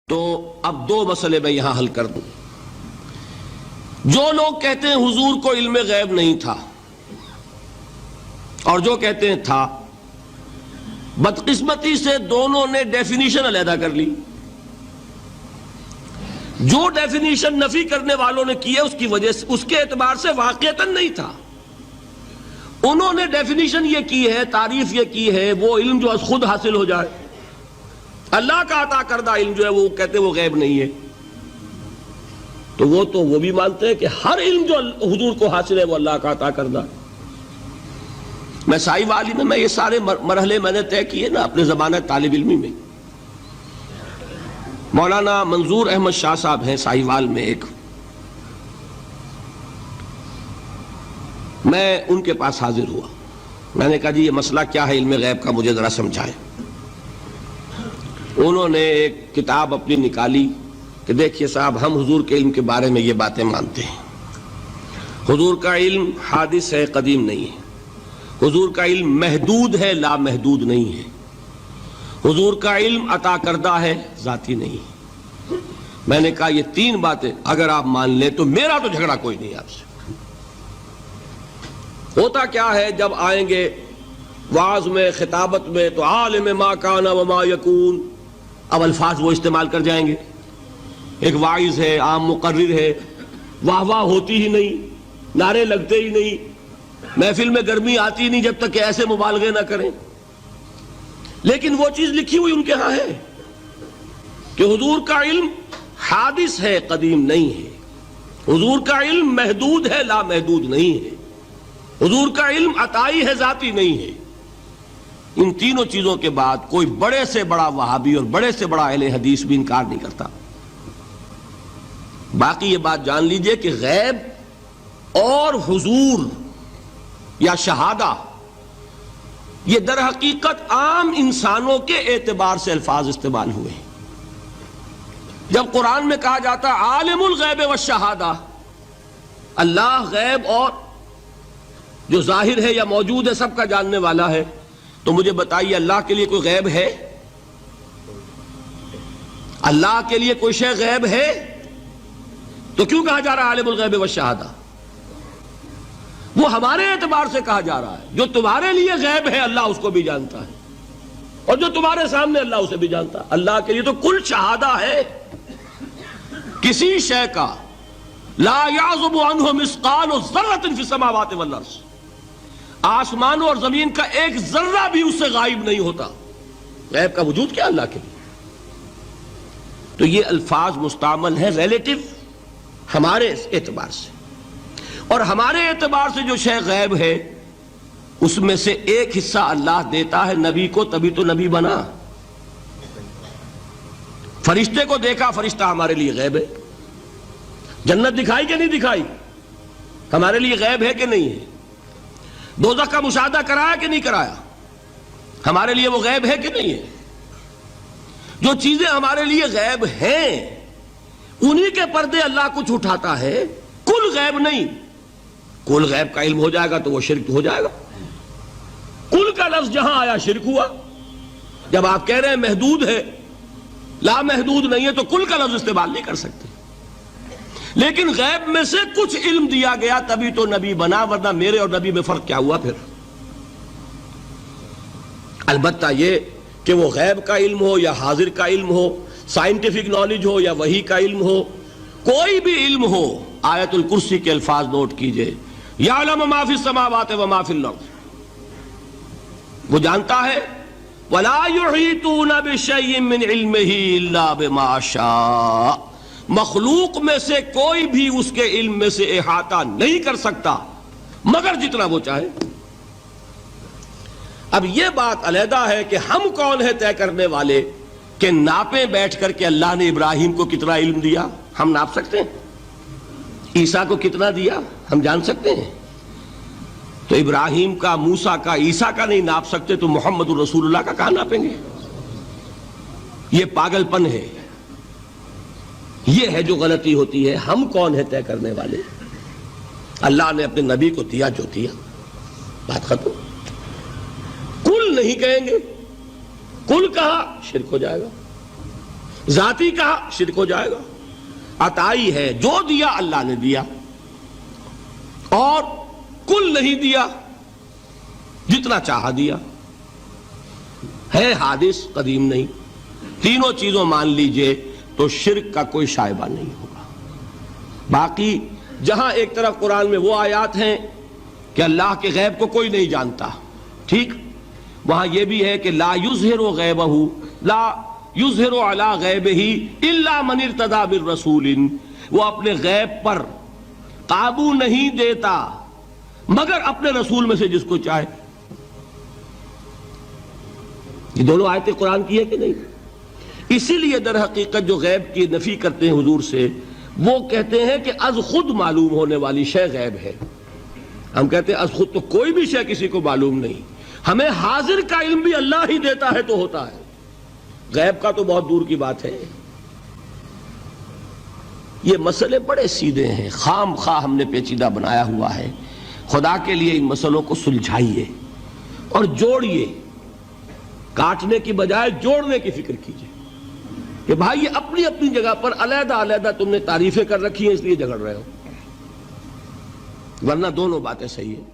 تو اب دو مسئلے میں یہاں حل کر دوں۔ جو لوگ کہتے ہیں حضور کو علم غیب نہیں تھا اور جو کہتے ہیں تھا، بدقسمتی سے دونوں نے ڈیفینیشن علیحدہ کر لی۔ جو ڈیفینیشن نفی کرنے والوں نے کی ہے اس کی وجہ سے، اس کے اعتبار سے واقعتاً نہیں تھا۔ انہوں نے ڈیفینیشن یہ کی ہے، تعریف یہ کی ہے، وہ علم جو خود حاصل ہو جائے، اللہ کا عطا کردہ علم جو ہے وہ کہتے ہیں وہ غیب نہیں ہے۔ تو وہ بھی مانتے ہیں کہ ہر علم جو حضور کو حاصل ہے وہ اللہ کا عطا کردہ۔ میں سائی والی میں یہ سارے مرحلے میں نے طے کیے نا اپنے زمانہ طالب علمی میں۔ مولانا منظور احمد شاہ صاحب ہیں سائی وال میں ایک، میں ان کے پاس حاضر ہوا۔ میں نے کہا جی یہ مسئلہ کیا ہے علم غیب کا، مجھے ذرا سمجھائیں۔ انہوں نے ایک کتاب اپنی نکالی کہ دیکھیے صاحب، ہم حضور کے علم کے بارے میں یہ باتیں مانتے ہیں۔ حضور کا علم حادث ہے، قدیم نہیں ہے۔ حضور کا علم محدود ہے، لا محدود نہیں ہے۔ حضور کا علم عطا کردہ ہے، ذاتی نہیں ہے۔ میں نے کہا یہ تین باتیں اگر آپ مان لیں تو میرا تو جھگڑا کوئی نہیں آپ سے۔ ہوتا کیا ہے جب آئیں گے وعظ میں، خطابت میں، تو عالم ما کان وما یکون، اب الفاظ وہ استعمال کر جائیں گے۔ ایک واعظ ہے، عام مقرر ہے، واہ واہ ہوتی ہی نہیں، نعرے لگتے ہی نہیں، محفل میں گرمی آتی نہیں جب تک کہ ایسے مبالغے نہ کریں۔ لیکن وہ چیز لکھی ہوئی ان کے ہاں ہے کہ حضور کا علم حادث ہے، قدیم نہیں ہے۔ حضور کا علم محدود ہے، لا محدود نہیں ہے۔ حضور کا علم عطائی ہے، ذاتی نہیں ہے۔ ان تینوں چیزوں کے بعد کوئی بڑے سے بڑا وہابی اور بڑے سے بڑا اہل حدیث بھی انکار نہیں کرتا۔ باقی یہ بات جان لیجئے کہ غیب اور حضور یا شہادہ یہ در حقیقت عام انسانوں کے اعتبار سے الفاظ استعمال ہوئے ہیں۔ جب قرآن میں کہا جاتا عالم الغیب والشہادہ، اللہ غیب اور جو ظاہر ہے یا موجود ہے سب کا جاننے والا ہے، تو مجھے بتائیے اللہ کے لیے کوئی غیب ہے؟ اللہ کے لیے کوئی شے غیب ہے؟ تو کیوں کہا جا رہا ہے عالم الغیب والشہادہ؟ وہ ہمارے اعتبار سے کہا جا رہا ہے۔ جو تمہارے لیے غیب ہے اللہ اس کو بھی جانتا ہے، اور جو تمہارے سامنے اللہ اسے بھی جانتا ہے۔ اللہ کے لیے تو کل شہادہ ہے۔ کسی شے کا لا یعزب عنہ مثقال ذرۃ فی السماوات والارض، آسمانوں اور زمین کا ایک ذرہ بھی اس سے غائب نہیں ہوتا۔ غیب کا وجود کیا اللہ کے لیے؟ تو یہ الفاظ مستعمل ہیں ریلیٹو ہمارے اعتبار سے، اور ہمارے اعتبار سے جو شے غیب ہے اس میں سے ایک حصہ اللہ دیتا ہے نبی کو، تبھی تو نبی بنا۔ فرشتے کو دیکھا، فرشتہ ہمارے لیے غیب ہے۔ جنت دکھائی کہ نہیں دکھائی، ہمارے لیے غیب ہے کہ نہیں ہے۔ دوزخ کا مشاہدہ کرایا کہ نہیں کرایا، ہمارے لیے وہ غیب ہے کہ نہیں ہے۔ جو چیزیں ہمارے لیے غیب ہیں انہی کے پردے اللہ کچھ اٹھاتا ہے، کل غیب نہیں۔ کل غیب کا علم ہو جائے گا تو وہ شرک ہو جائے گا۔ کل کا لفظ جہاں آیا شرک ہوا۔ جب آپ کہہ رہے ہیں محدود ہے، لا محدود نہیں ہے، تو کل کا لفظ استعمال نہیں کر سکتے۔ لیکن غیب میں سے کچھ علم دیا گیا تبھی تو نبی بنا، ورنہ میرے اور نبی میں فرق کیا ہوا پھر؟ البتہ یہ کہ وہ غیب کا علم ہو یا حاضر کا علم ہو، سائنٹیفک نالج ہو یا وحی کا علم ہو، کوئی بھی علم ہو، آیت الکرسی کے الفاظ نوٹ کیجئے، یعلم ما فی السماوات وما فی الارض، وہ جانتا ہے۔ ولا یحیطون بشیء من علمہ الا بما شاء، مخلوق میں سے کوئی بھی اس کے علم میں سے احاطہ نہیں کر سکتا مگر جتنا وہ چاہے۔ اب یہ بات علیحدہ ہے کہ ہم کون ہے طے کرنے والے کہ ناپیں بیٹھ کر کہ اللہ نے ابراہیم کو کتنا علم دیا، ہم ناپ سکتے ہیں؟ عیسیٰ کو کتنا دیا ہم جان سکتے ہیں؟ تو ابراہیم کا، موسیٰ کا، عیسیٰ کا نہیں ناپ سکتے تو محمد الرسول اللہ کا کہاں ناپیں گے؟ یہ پاگل پن ہے، یہ ہے جو غلطی ہوتی ہے۔ ہم کون ہے طے کرنے والے؟ اللہ نے اپنے نبی کو دیا جو دیا، بات ختم۔ کل نہیں کہیں گے، کل کہا شرک ہو جائے گا۔ ذاتی کہا شرک ہو جائے گا. عطائی ہے، جو دیا اللہ نے دیا، اور کل نہیں دیا، جتنا چاہا دیا. ہے حادث، قدیم نہیں. تینوں چیزوں مان لیجئے تو شرک کا کوئی شائبہ نہیں ہوگا. باقی جہاں ایک طرف قرآن میں وہ آیات ہیں کہ اللہ کے غیب کو کوئی نہیں جانتا، ٹھیک، وہاں یہ بھی ہے کہ لا یظہر غیبہ، لا یظہر علی غیبہ الا من ارتضی بالرسول، وہ اپنے غیب پر قابو نہیں دیتا مگر اپنے رسول میں سے جس کو چاہے. یہ دونوں آیتیں قرآن کی ہے کہ نہیں؟ اسی لیے در حقیقت جو غیب کی نفی کرتے ہیں حضور سے، وہ کہتے ہیں کہ از خود معلوم ہونے والی شے غیب ہے. ہم کہتے ہیں از خود تو کوئی بھی شے کسی کو معلوم نہیں، ہمیں حاضر کا علم بھی اللہ ہی دیتا ہے تو ہوتا ہے، غیب کا تو بہت دور کی بات ہے. یہ مسئلے بڑے سیدھے ہیں، خام خواہ ہم نے پیچیدہ بنایا ہوا ہے. خدا کے لیے ان مسئلوں کو سلجھائیے اور جوڑیے، کاٹنے کی بجائے جوڑنے کی فکر کیجیے کہ بھائی یہ اپنی اپنی جگہ پر علیحدہ علیحدہ تم نے تعریفیں کر رکھی ہیں اس لیے جھگڑ رہے ہو، ورنہ دونوں باتیں صحیح ہیں.